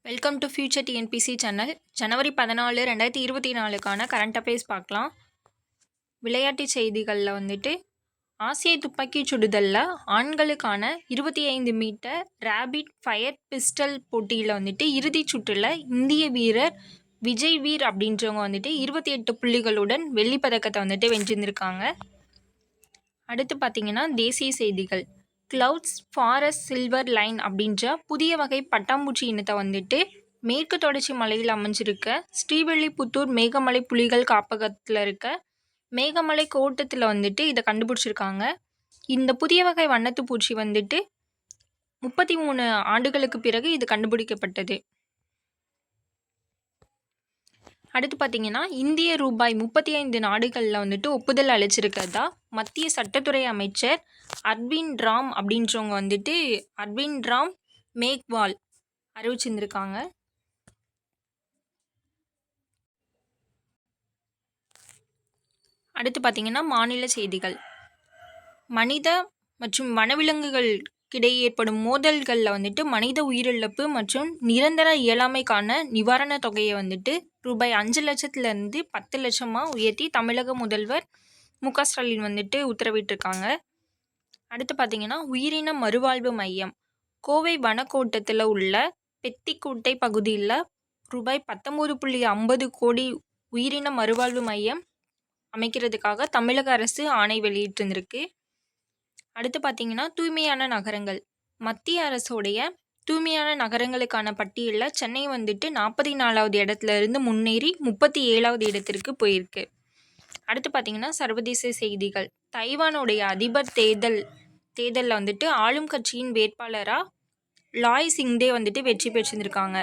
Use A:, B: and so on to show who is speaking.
A: Welcome to future TNPSC channel. ஜனவரி 14 2024க்கான current affairs பார்க்கலாம். விளையாட்டுச் செய்திகளில் ஆசிய துப்பாக்கிச் சுடுதலில் ஆண்களுக்கான 25 மீட்டர் ரேபிட் ஃபயர் பிஸ்டல் போட்டியில் இறுதிச் சுற்றில் இந்திய வீரர் விஜய் வீர் அப்படின்றவங்க 28 புள்ளிகளுடன் வெள்ளிப் பதக்கத்தை வென்றிருந்திருக்காங்க. அடுத்து பார்த்தீங்கன்னா தேசிய செய்திகள். கிளவுட்ஸ் ஃபாரஸ்ட் சில்வர் லைன் அப்படின்ற புதிய வகை பட்டாம்பூச்சி இனத்தை மேற்கு தொடர்ச்சி மலையில் அமைஞ்சிருக்க ஸ்ரீவில்லிபுத்தூர் மேகமலை புலிகள் காப்பகத்தில் இருக்க மேகமலை கோட்டத்தில் இதை கண்டுபிடிச்சிருக்காங்க. இந்த புதிய வகை வண்ணத்து பூச்சி 33 ஆண்டுகளுக்கு பிறகு இது கண்டுபிடிக்கப்பட்டது. அடுத்து பார்த்தீங்கன்னா இந்திய ரூபாய் 35 நாடுகளில் ஒப்புதல் அளிச்சிருக்கிறதா மத்திய சட்டத்துறை அமைச்சர் அர்விந்த் ராம் அப்படின்றவங்க அர்விந்த் ராம் மேக்வால் அறிவிச்சிருந்திருக்காங்க. அடுத்து பார்த்தீங்கன்னா மாநில செய்திகள். மனித மற்றும் வனவிலங்குகளுக்கிடையே ஏற்படும் மோதல்களில் மனித உயிரிழப்பு மற்றும் நிரந்தர இயலாமைக்கான நிவாரணத் தொகையை ரூபாய் 5 லட்சத்திலிருந்து 10 லட்சமாக உயர்த்தி தமிழக முதல்வர் மு.க. ஸ்டாலின் உத்தரவிட்டிருக்காங்க. அடுத்து பார்த்தீங்கன்னா உயிரின மறுவாழ்வு மையம் கோவை வனக்கோட்டத்தில் உள்ள பெத்திக்கோட்டை பகுதியில் ரூபாய் 19.50 கோடி உயிரின மறுவாழ்வு மையம் அமைக்கிறதுக்காக தமிழக அரசு ஆணை வெளியிட்டிருந்திருக்கு. அடுத்து பார்த்தீங்கன்னா தூய்மையான நகரங்கள். மத்திய அரசோடைய தூய்மையான நகரங்களுக்கான பட்டியலில் சென்னை 44வது இடத்துல இருந்து முன்னேறி 37வது இடத்திற்கு போயிருக்கு. அடுத்து பார்த்தீங்கன்னா சர்வதேச செய்திகள். தைவானுடைய அதிபர் தேர்தலில் ஆளும் கட்சியின் வேட்பாளராக லாய் சிங்தே வெற்றி பெற்றிருந்திருக்காங்க.